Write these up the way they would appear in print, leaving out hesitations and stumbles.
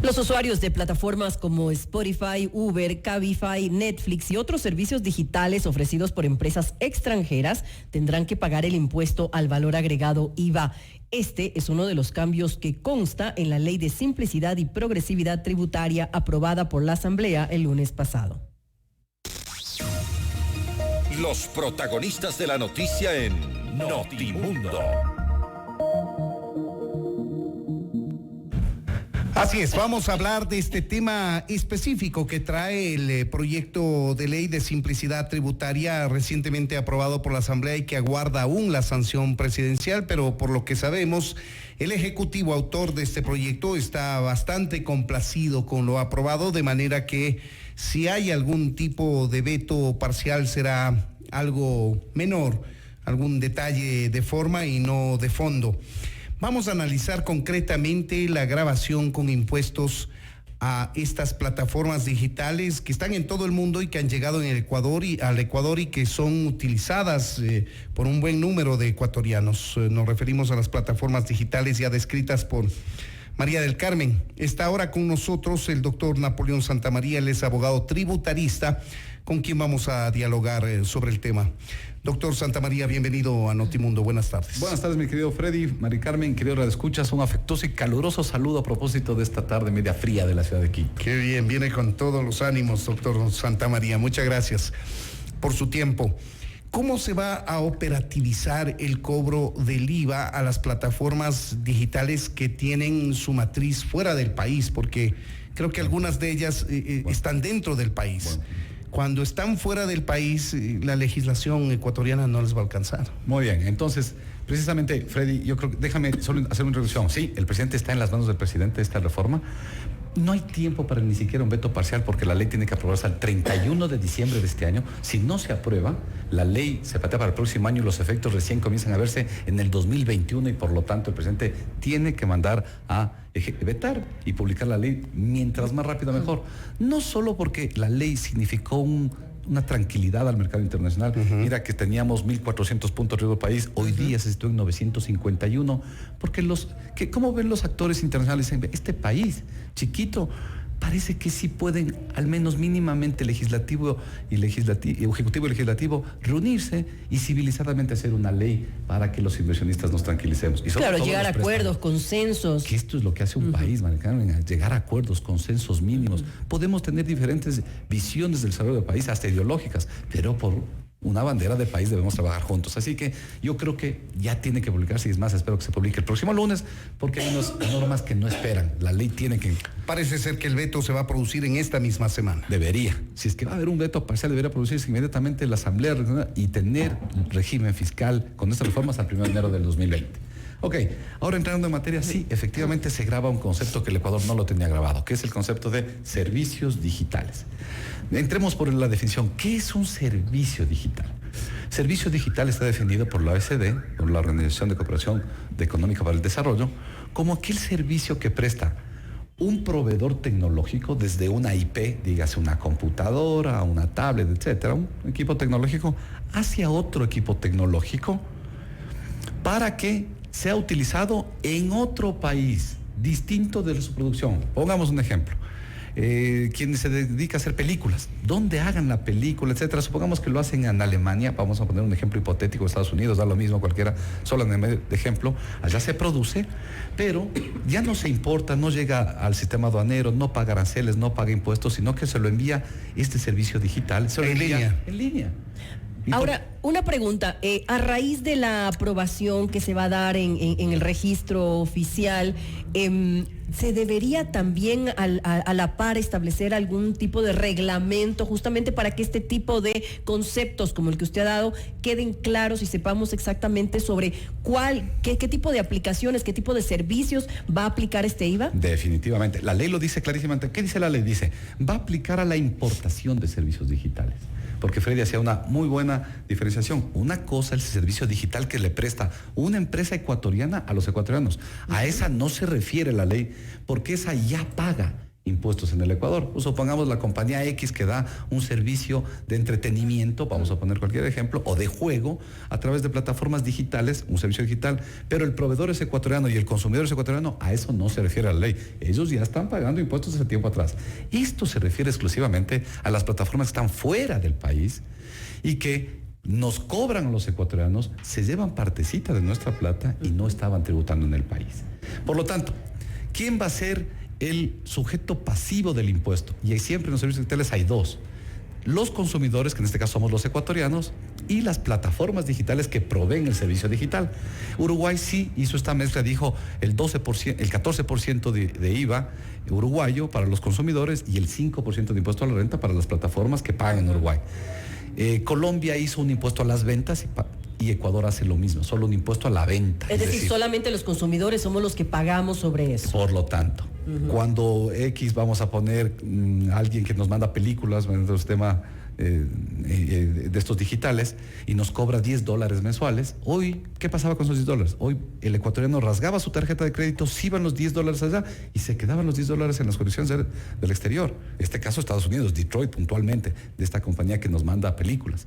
Los usuarios de plataformas como Spotify, Uber, Cabify, Netflix y otros servicios digitales ofrecidos por empresas extranjeras tendrán que pagar el impuesto al valor agregado IVA. Este es uno de los cambios que consta en la Ley de Simplicidad y Progresividad Tributaria aprobada por la Asamblea el lunes pasado. Los protagonistas de la noticia en Notimundo. Así es, vamos a hablar de este tema específico que trae el proyecto de ley de simplicidad tributaria recientemente aprobado por la Asamblea y que aguarda aún la sanción presidencial, pero por lo que sabemos, el Ejecutivo autor de este proyecto está bastante complacido con lo aprobado, de manera que si hay algún tipo de veto parcial será algo menor, algún detalle de forma y no de fondo. Vamos a analizar concretamente la grabación con impuestos a estas plataformas digitales que están en todo el mundo y que han llegado en el Ecuador al Ecuador y que son utilizadas por un buen número de ecuatorianos. Nos referimos a las plataformas digitales ya descritas por María del Carmen. Está ahora con nosotros el doctor Napoleón Santamaría, él es abogado tributarista, con quien vamos a dialogar sobre el tema. Doctor Santamaría, bienvenido a Notimundo, buenas tardes. Buenas tardes, mi querido Freddy, Mari Carmen, querido radioescuchas, un afectuoso y caluroso saludo a propósito de esta tarde media fría de la ciudad de Quito. Qué bien, viene con todos los ánimos, doctor Santamaría, muchas gracias por su tiempo. ¿Cómo se va a operativizar el cobro del IVA a las plataformas digitales que tienen su matriz fuera del país? Porque creo que algunas de ellas están dentro del país. Cuando están fuera del país, la legislación ecuatoriana no les va a alcanzar. Muy bien, entonces, precisamente, Freddy, yo creo que déjame solo hacer una introducción. Sí, el presidente está en las manos del presidente de esta reforma. No hay tiempo para ni siquiera un veto parcial porque la ley tiene que aprobarse al 31 de diciembre de este año. Si no se aprueba, la ley se patea para el próximo año y los efectos recién comienzan a verse en el 2021 y por lo tanto el presidente tiene que mandar a vetar y publicar la ley mientras más rápido mejor. No solo porque la ley significó una tranquilidad al mercado internacional. Mira que teníamos 1.400 puntos de riesgo país, hoy día se situó en 951, porque ¿cómo ven los actores internacionales? Este país chiquito parece que sí pueden, al menos mínimamente ejecutivo y legislativo, reunirse y civilizadamente hacer una ley para que los inversionistas nos tranquilicemos. Y claro, llegar a acuerdos, consensos. Que esto es lo que hace un país, llegar a acuerdos, consensos mínimos. Podemos tener diferentes visiones del desarrollo del país, hasta ideológicas, pero por una bandera de país debemos trabajar juntos. Así que yo creo que ya tiene que publicarse y es más, espero que se publique el próximo lunes porque hay unas normas que no esperan. La ley tiene que... Parece ser que el veto se va a producir en esta misma semana. Debería. Si es que va a haber un veto parcial, debería producirse inmediatamente la Asamblea y tener régimen fiscal con estas reformas al 1 de enero del 2020. Ok, ahora entrando en materia, sí, efectivamente se graba un concepto que el Ecuador no lo tenía grabado, que es el concepto de servicios digitales. Entremos por la definición. ¿Qué es un servicio digital? Servicio digital está definido por la OECD, por la Organización de Cooperación Económica para el Desarrollo, como aquel servicio que presta un proveedor tecnológico desde una IP, dígase una computadora, una tablet, etcétera, un equipo tecnológico, hacia otro equipo tecnológico para que sea utilizado en otro país distinto de su producción. Pongamos un ejemplo. Quien se dedica a hacer películas, donde hagan la película, etcétera. Supongamos que lo hacen en Alemania, vamos a poner un ejemplo hipotético, Estados Unidos, da lo mismo cualquiera, solo en el medio de ejemplo, allá se produce, pero ya no se importa, no llega al sistema aduanero, no paga aranceles, no paga impuestos, sino que se lo envía este servicio digital, se lo envía en línea. Ahora, una pregunta, a raíz de la aprobación que se va a dar en el registro oficial, ¿se debería también a la par establecer algún tipo de reglamento justamente para que este tipo de conceptos como el que usted ha dado queden claros y sepamos exactamente sobre qué tipo de aplicaciones, qué tipo de servicios va a aplicar este IVA? Definitivamente, la ley lo dice clarísimamente. ¿Qué dice la ley? Dice, va a aplicar a la importación de servicios digitales. Porque Freddy hacía una muy buena diferenciación. Una cosa es el servicio digital que le presta una empresa ecuatoriana a los ecuatorianos. A esa no se refiere la ley, porque esa ya paga impuestos en el Ecuador. Supongamos la compañía X que da un servicio de entretenimiento, vamos a poner cualquier ejemplo, o de juego a través de plataformas digitales, un servicio digital, pero el proveedor es ecuatoriano y el consumidor es ecuatoriano, a eso no se refiere a la ley. Ellos ya están pagando impuestos hace tiempo atrás. Esto se refiere exclusivamente a las plataformas que están fuera del país y que nos cobran a los ecuatorianos, se llevan partecita de nuestra plata y no estaban tributando en el país. Por lo tanto, ¿quién va a ser el sujeto pasivo del impuesto? Y ahí siempre en los servicios digitales hay dos: los consumidores, que en este caso somos los ecuatorianos, y las plataformas digitales que proveen el servicio digital. Uruguay sí hizo esta mezcla, dijo el 12%, el 14% de IVA uruguayo para los consumidores y el 5% de impuesto a la renta para las plataformas que pagan en Uruguay. Colombia hizo un impuesto a las ventas y Ecuador hace lo mismo, solo un impuesto a la venta. Es decir, solamente los consumidores somos los que pagamos sobre eso. Por lo tanto, cuando X vamos a poner alguien que nos manda películas, el sistema de estos digitales, y nos cobra $10 mensuales, hoy, ¿qué pasaba con esos $10? Hoy el ecuatoriano rasgaba su tarjeta de crédito, se iban los $10 allá y se quedaban los $10 en las jurisdicciones del exterior. En este caso Estados Unidos, Detroit puntualmente, de esta compañía que nos manda películas.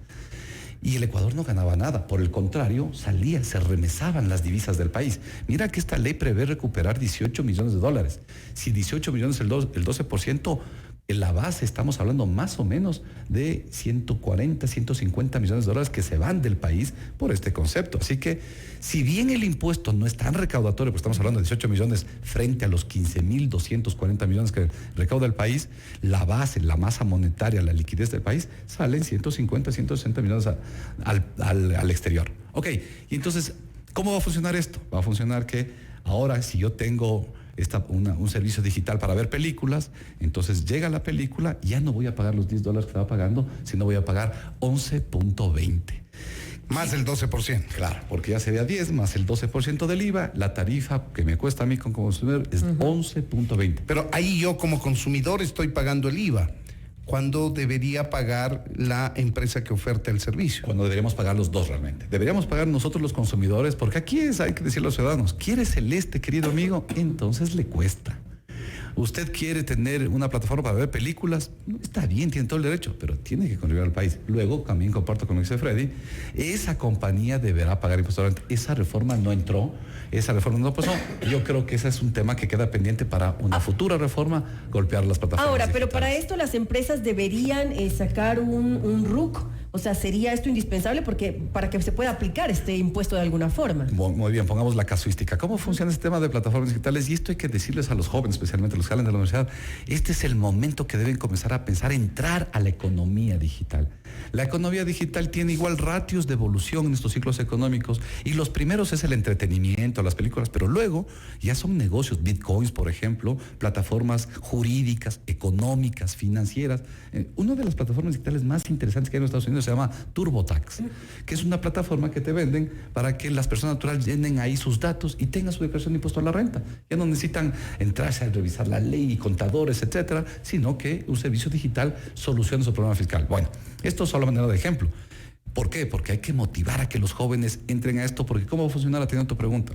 Y el Ecuador no ganaba nada, por el contrario, se remesaban las divisas del país. Mira que esta ley prevé recuperar $18 millones. Si 18 millones el 12%, en la base estamos hablando más o menos de 140, 150 millones de dólares que se van del país por este concepto. Así que, si bien el impuesto no es tan recaudatorio, porque estamos hablando de 18 millones frente a los 15.240 millones que recauda el país, la base, la masa monetaria, la liquidez del país, salen 150, 160 millones al exterior. Ok, y entonces, ¿cómo va a funcionar esto? Va a funcionar que ahora, si yo tengo un servicio digital para ver películas, entonces llega la película, ya no voy a pagar los $10 que estaba pagando, sino voy a pagar 11.20. Más el 12%. Claro, porque ya sería 10 más el 12% del IVA, la tarifa que me cuesta a mí como consumidor es 11.20. Pero ahí yo como consumidor estoy pagando el IVA. ¿Cuándo debería pagar la empresa que oferta el servicio? Cuando deberíamos pagar los dos realmente. Deberíamos pagar nosotros los consumidores, porque aquí hay que decirle a los ciudadanos, ¿quiere celeste, querido amigo? Entonces le cuesta. Usted quiere tener una plataforma para ver películas, está bien, tiene todo el derecho, pero tiene que contribuir al país. Luego, también comparto con lo que dice Freddy, esa compañía deberá pagar impuestos. Esa reforma no entró, esa reforma no pasó. Yo creo que ese es un tema que queda pendiente para una futura reforma, golpear las plataformas Ahora, digitales. pero para esto las empresas deberían sacar un RUC. O sea, ¿sería esto indispensable para que se pueda aplicar este impuesto de alguna forma? Muy bien, pongamos la casuística. ¿Cómo funciona este tema de plataformas digitales? Y esto hay que decirles a los jóvenes, especialmente los que salen de la universidad. Este es el momento que deben comenzar a pensar, entrar a la economía digital. La economía digital tiene igual ratios de evolución en estos ciclos económicos, y los primeros es el entretenimiento, las películas, pero luego ya son negocios, bitcoins, por ejemplo, plataformas jurídicas, económicas, financieras. Una de las plataformas digitales más interesantes que hay en Estados Unidos se llama TurboTax, que es una plataforma que te venden para que las personas naturales llenen ahí sus datos y tengan su declaración de impuesto a la renta. Ya no necesitan entrarse a revisar la ley y contadores, etcétera, sino que un servicio digital soluciona su problema fiscal. Bueno, esto es solo manera de ejemplo. ¿Por qué? Porque hay que motivar a que los jóvenes entren a esto, porque ¿cómo va a funcionar? Atiendo tu pregunta.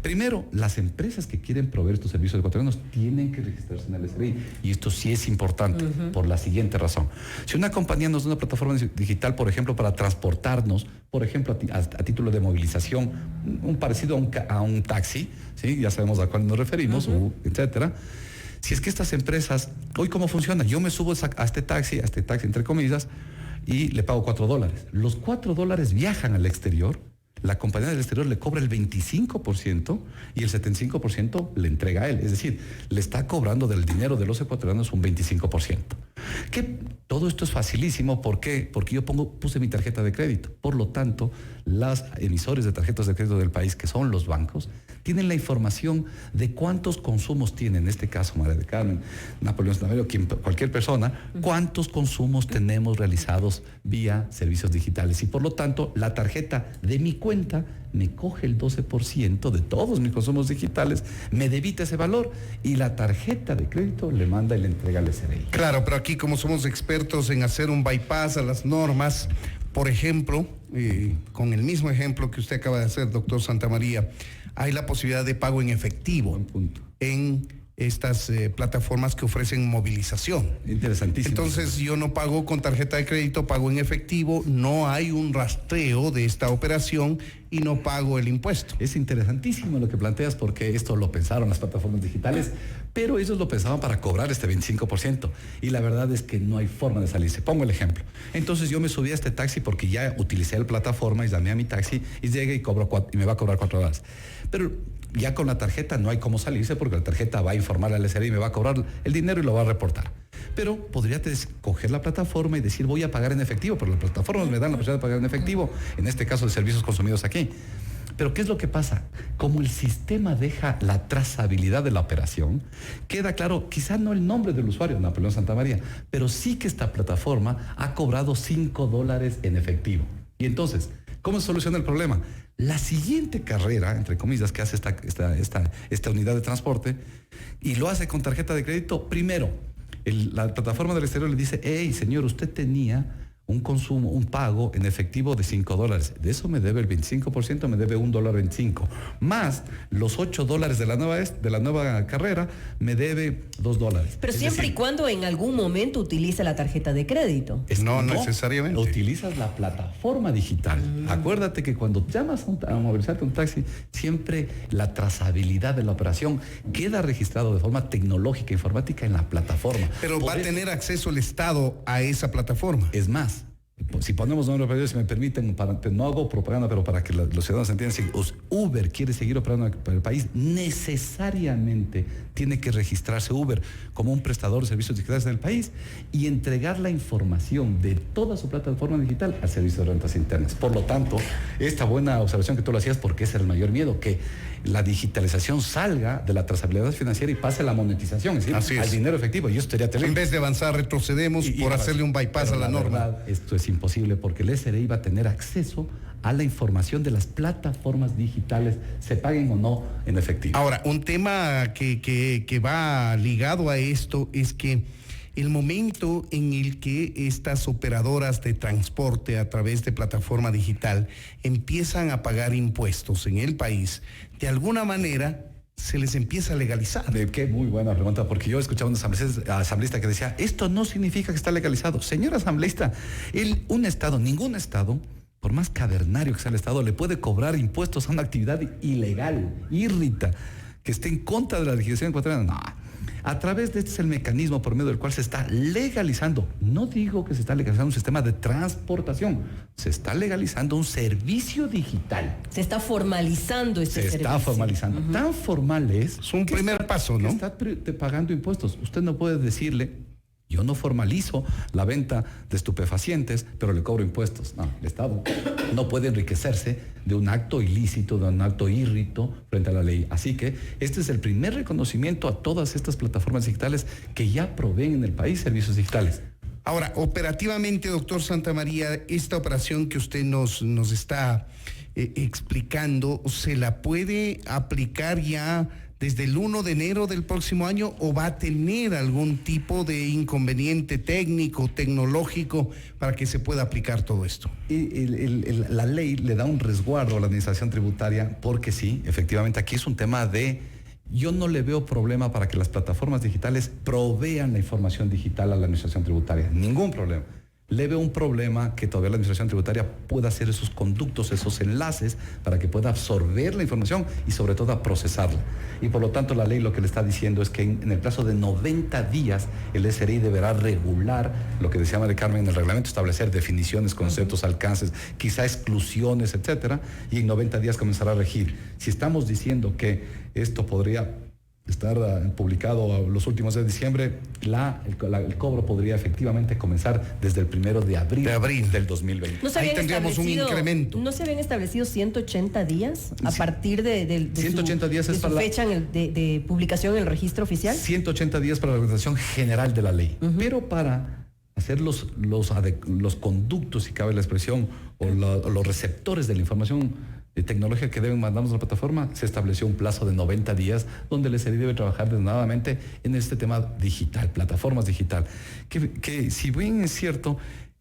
Primero, las empresas que quieren proveer estos servicios ecuatorianos tienen que registrarse en el SRI, y esto sí es importante por la siguiente razón. Si una compañía nos da una plataforma digital, por ejemplo, para transportarnos, por ejemplo, a título de movilización, un parecido a un taxi, ¿sí? Ya sabemos a cuál nos referimos, etcétera. Si es que estas empresas, hoy ¿cómo funciona? Yo me subo a este taxi entre comillas, y le pago $4. Los $4 viajan al exterior. La compañía del exterior le cobra el 25% y el 75% le entrega a él. Es decir, le está cobrando del dinero de los ecuatorianos un 25%. Que todo esto es facilísimo. ¿Por qué? Porque yo puse mi tarjeta de crédito. Por lo tanto, los emisores de tarjetas de crédito del país, que son los bancos, tienen la información de cuántos consumos tiene, en este caso María de Carmen, Napoleón Santaverio, cualquier persona, cuántos consumos tenemos realizados vía servicios digitales. Y por lo tanto, la tarjeta de mi cuenta me coge el 12% de todos mis consumos digitales, me debita ese valor, y la tarjeta de crédito le manda y le entrega al SRI. Claro, pero aquí como somos expertos en hacer un bypass a las normas, por ejemplo, con el mismo ejemplo que usted acaba de hacer, doctor Santamaría, hay la posibilidad de pago en efectivo en estas plataformas que ofrecen movilización. Interesantísimo. Entonces yo no pago con tarjeta de crédito, pago en efectivo, no hay un rastreo de esta operación y no pago el impuesto. Es interesantísimo lo que planteas porque esto lo pensaron las plataformas digitales, pero ellos lo pensaban para cobrar este 25%. Y la verdad es que no hay forma de salirse. Pongo el ejemplo. Entonces yo me subí a este taxi porque ya utilicé la plataforma y llamé a mi taxi y llegué y me va a cobrar 4 horas. Pero ya con la tarjeta no hay cómo salirse porque la tarjeta va a informar al SRI y me va a cobrar el dinero y lo va a reportar. Pero podría coger la plataforma y decir voy a pagar en efectivo, pero las plataformas me dan la posibilidad de pagar en efectivo, en este caso de servicios consumidos aquí. Pero ¿qué es lo que pasa? Como el sistema deja la trazabilidad de la operación, queda claro, quizá no el nombre del usuario, Napoleón Santamaría, pero sí que esta plataforma ha cobrado $5 en efectivo. Y entonces, ¿cómo se soluciona el problema? La siguiente carrera, entre comillas, que hace esta unidad de transporte, y lo hace con tarjeta de crédito, primero, la plataforma del exterior le dice, hey, señor, usted tenía un consumo, un pago en efectivo de $5. De eso me debe el 25%, me debe $1.25. Más los $8 de la nueva carrera, me debe $2. Pero siempre y cuando en algún momento utilice la tarjeta de crédito. No necesariamente. Utilizas la plataforma digital. Acuérdate que cuando llamas a movilizarte un taxi, siempre la trazabilidad de la operación queda registrado de forma tecnológica, informática en la plataforma. Pero va a tener acceso el Estado a esa plataforma. Es más, si ponemos nombre de si me permiten, no hago propaganda, pero para que los ciudadanos entiendan, si Uber quiere seguir operando para el país, necesariamente tiene que registrarse Uber como un prestador de servicios digitales en el país y entregar la información de toda su plataforma digital al servicio de rentas internas. Por lo tanto, esta buena observación que tú lo hacías, porque ese era el mayor miedo, que la digitalización salga de la trazabilidad financiera y pase a la monetización, es decir, al dinero efectivo, y eso sería terrible. En vez de avanzar, retrocedemos por hacerle un bypass a la norma. Verdad, esto es imposible porque el SRI va a tener acceso a la información de las plataformas digitales, se paguen o no en efectivo. Ahora, un tema que va ligado a esto es que el momento en el que estas operadoras de transporte a través de plataforma digital empiezan a pagar impuestos en el país, de alguna manera se les empieza a legalizar. Qué muy buena pregunta, porque yo escuchaba a un asambleísta que decía, esto no significa que está legalizado. Señor asambleísta, ningún estado, por más cavernario que sea el estado, le puede cobrar impuestos a una actividad ilegal, irrita, que esté en contra de la legislación ecuatoriana. No. A través de este es el mecanismo por medio del cual se está legalizando. No digo que se está legalizando un sistema de transportación, se está legalizando un servicio digital. Se está formalizando este servicio. Se está formalizando. Tan formal es un primer paso, ¿no? Que está pagando impuestos. Usted no puede decirle, yo no formalizo la venta de estupefacientes, pero le cobro impuestos. No, el Estado no puede enriquecerse de un acto ilícito, de un acto irrito frente a la ley. Así que este es el primer reconocimiento a todas estas plataformas digitales que ya proveen en el país servicios digitales. Ahora, operativamente, doctor Santamaría, esta operación que usted nos está explicando, ¿se la puede aplicar ya desde el 1 de enero del próximo año o va a tener algún tipo de inconveniente técnico, tecnológico para que se pueda aplicar todo esto? La ley le da un resguardo a la administración tributaria porque sí, efectivamente aquí es un tema de... Yo no le veo problema para que las plataformas digitales provean la información digital a la administración tributaria, ningún problema. Le veo un problema que todavía la administración tributaria pueda hacer esos conductos, esos enlaces para que pueda absorber la información y sobre todo a procesarla. Y por lo tanto la ley lo que le está diciendo es que en el plazo de 90 días el SRI deberá regular lo que decía María Carmen en el reglamento, establecer definiciones, conceptos, alcances, quizá exclusiones, etcétera, y en 90 días comenzará a regir. Si estamos diciendo que esto podría estar publicado a los últimos días de diciembre, el cobro podría efectivamente comenzar desde el 1 de abril del 2020. Ahí tendríamos un incremento. ¿No se habían establecido 180 días a partir de 180 días su fecha de publicación en el registro oficial? 180 días para la organización general de la ley, pero para hacer los conductos, si cabe la expresión, o los receptores de la información tecnología que deben mandarnos a la plataforma, se estableció un plazo de 90 días donde el SRI debe trabajar desnudamente en este tema digital, plataformas digital, que si bien es cierto,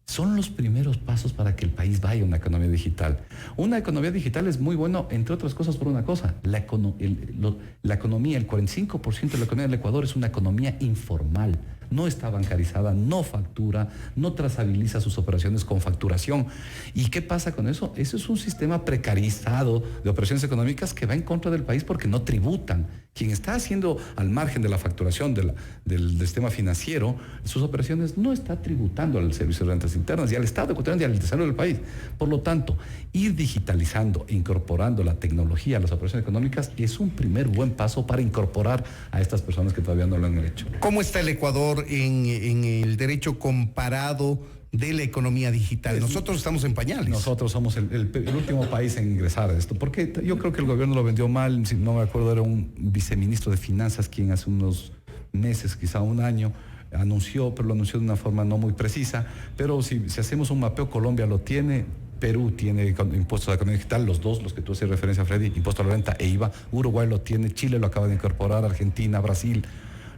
son los primeros pasos para que el país vaya a una economía digital. Una economía digital es muy bueno, entre otras cosas, por una cosa. La economía, el 45% de la economía del Ecuador es una economía informal. No está bancarizada, no factura, no trazabiliza sus operaciones con facturación. ¿Y qué pasa con eso? Eso es un sistema precarizado de operaciones económicas que va en contra del país porque no tributan. Quien está haciendo al margen de la facturación del sistema financiero, sus operaciones no está tributando al Servicio de Rentas Internas y al Estado ecuatoriano y al desarrollo del país. Por lo tanto, ir digitalizando e incorporando la tecnología a las operaciones económicas es un primer buen paso para incorporar a estas personas que todavía no lo han hecho. ¿Cómo está el Ecuador en el derecho comparado de la economía digital? Nosotros estamos en pañales. Nosotros somos el último país en ingresar a esto, porque yo creo que el gobierno lo vendió mal. Si no me acuerdo, era un viceministro de Finanzas quien hace unos meses, quizá un año, anunció, pero lo anunció de una forma no muy precisa. Pero si hacemos un mapeo, Colombia lo tiene, Perú tiene impuestos de economía digital, los dos, los que tú haces referencia, Freddy, impuesto a la renta e IVA. Uruguay lo tiene, Chile lo acaba de incorporar, Argentina, Brasil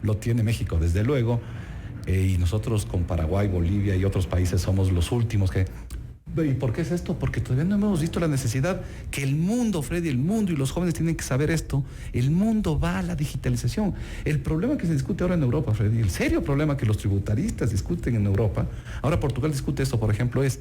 lo tiene, México desde luego. Y nosotros con Paraguay, Bolivia y otros países somos los últimos que... ¿Y por qué es esto? Porque todavía no hemos visto la necesidad que el mundo, Freddy, el mundo y los jóvenes tienen que saber esto. El mundo va a la digitalización. El problema que se discute ahora en Europa, Freddy, el serio problema que los tributaristas discuten en Europa, ahora Portugal discute esto, por ejemplo, es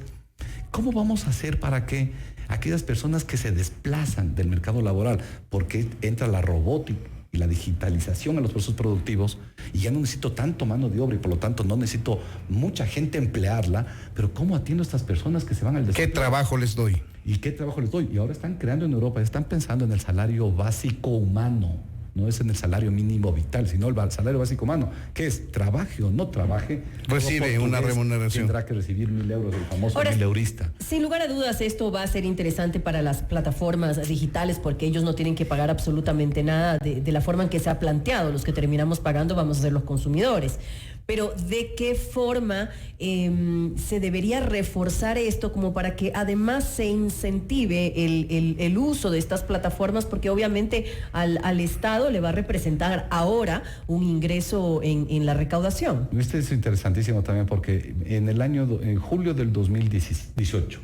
¿cómo vamos a hacer para que aquellas personas que se desplazan del mercado laboral, porque entra la robótica y la digitalización a los procesos productivos, y ya no necesito tanto mano de obra y por lo tanto no necesito mucha gente emplearla, pero ¿cómo atiendo a estas personas que se van al desempleo? ¿Qué trabajo les doy? ¿Y qué trabajo les doy? Y ahora están creando en Europa, están pensando en el salario básico humano. No es en el salario mínimo vital, sino el salario básico humano, que es trabaje o no trabaje, recibe una remuneración. Tendrá que recibir 1.000 euros, el famoso Ahora, 1.000 eurista. Sin lugar a dudas, esto va a ser interesante para las plataformas digitales porque ellos no tienen que pagar absolutamente nada de la forma en que se ha planteado. Los que terminamos pagando vamos a ser los consumidores. Pero ¿de qué forma se debería reforzar esto como para que además se incentive el uso de estas plataformas? Porque obviamente al Estado le va a representar ahora un ingreso en la recaudación. Este es interesantísimo también porque en julio del 2018,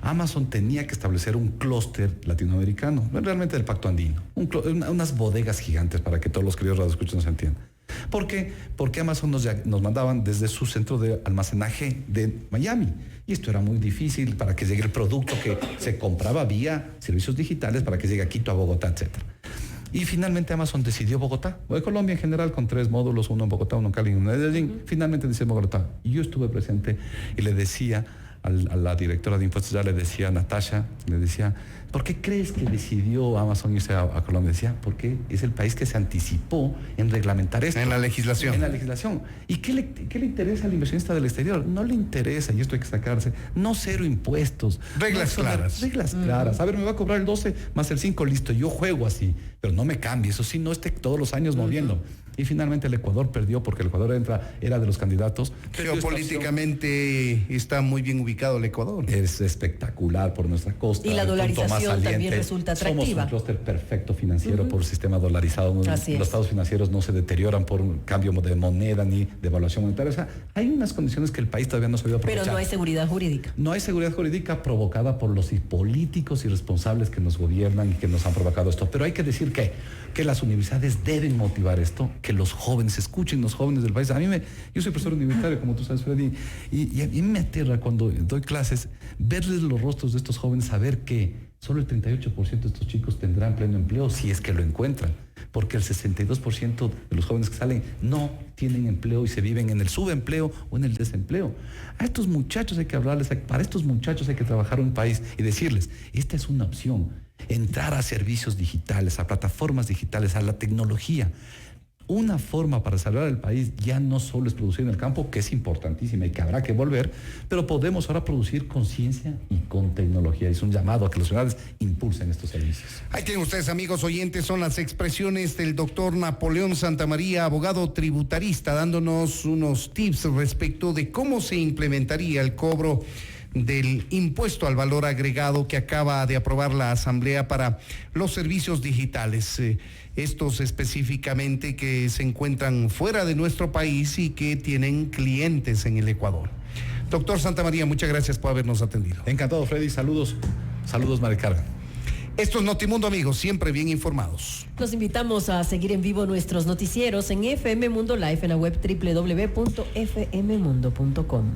Amazon tenía que establecer un clúster latinoamericano, realmente del Pacto Andino, unas bodegas gigantes para que todos los queridos radioescuchas nos entiendan. ¿Por qué? Porque Amazon nos mandaban desde su centro de almacenaje de Miami. Y esto era muy difícil para que llegue el producto que se compraba vía servicios digitales para que llegue a Quito, a Bogotá, etc. Y finalmente Amazon decidió Bogotá, o de Colombia en general, con 3 módulos, uno en Bogotá, uno en Cali y uno en Medellín. Finalmente decidió Bogotá. Y yo estuve presente y le decía a la directora de impuestos, ya le decía a Natasha, le decía, ¿por qué crees que decidió Amazon irse a Colombia? Decía, porque es el país que se anticipó en reglamentar esto. En la legislación. En la legislación. ¿Y qué le interesa al inversionista del exterior? No le interesa, y esto hay que sacarse, no cero impuestos. Reglas claras. Reglas claras. A ver, me va a cobrar el 12 más el 5, listo, yo juego así, pero no me cambie, eso sí, no esté todos los años moviendo. Y finalmente el Ecuador perdió porque el Ecuador era de los candidatos. Geopolíticamente está muy bien ubicado el Ecuador. Es espectacular por nuestra costa. Y la dolarización también resulta atractiva. Somos un clúster perfecto financiero por sistema dolarizado. Así los es. estados financieros no se deterioran por un cambio de moneda ni de evaluación monetaria. O sea, hay unas condiciones que el país todavía no se había aprovechado. Pero no hay seguridad jurídica. No hay seguridad jurídica provocada por los políticos irresponsables que nos gobiernan y que nos han provocado esto. Pero hay que decir que las universidades deben motivar esto, que los jóvenes escuchen, los jóvenes del país. Yo soy profesor universitario, como tú sabes, Freddy, y a mí me aterra cuando doy clases verles los rostros de estos jóvenes, saber que solo el 38% de estos chicos tendrán pleno empleo si es que lo encuentran, porque el 62% de los jóvenes que salen no tienen empleo y se viven en el subempleo o en el desempleo. A estos muchachos hay que hablarles, para estos muchachos hay que trabajar en un país y decirles, esta es una opción, entrar a servicios digitales, a plataformas digitales, a la tecnología. Una forma para salvar el país ya no solo es producir en el campo, que es importantísima y que habrá que volver, pero podemos ahora producir con ciencia y con tecnología. Es un llamado a que los ciudadanos impulsen estos servicios. Ahí tienen ustedes, amigos oyentes, son las expresiones del doctor Napoleón Santamaría, abogado tributarista, dándonos unos tips respecto de cómo se implementaría el cobro del impuesto al valor agregado que acaba de aprobar la Asamblea para los servicios digitales, estos específicamente que se encuentran fuera de nuestro país y que tienen clientes en el Ecuador. Doctor Santamaría, muchas gracias por habernos atendido. Encantado, Freddy. Saludos, Mari Carmen. Esto es Notimundo, amigos, siempre bien informados. Los invitamos a seguir en vivo nuestros noticieros en FM Mundo Live en la web www.fmmundo.com.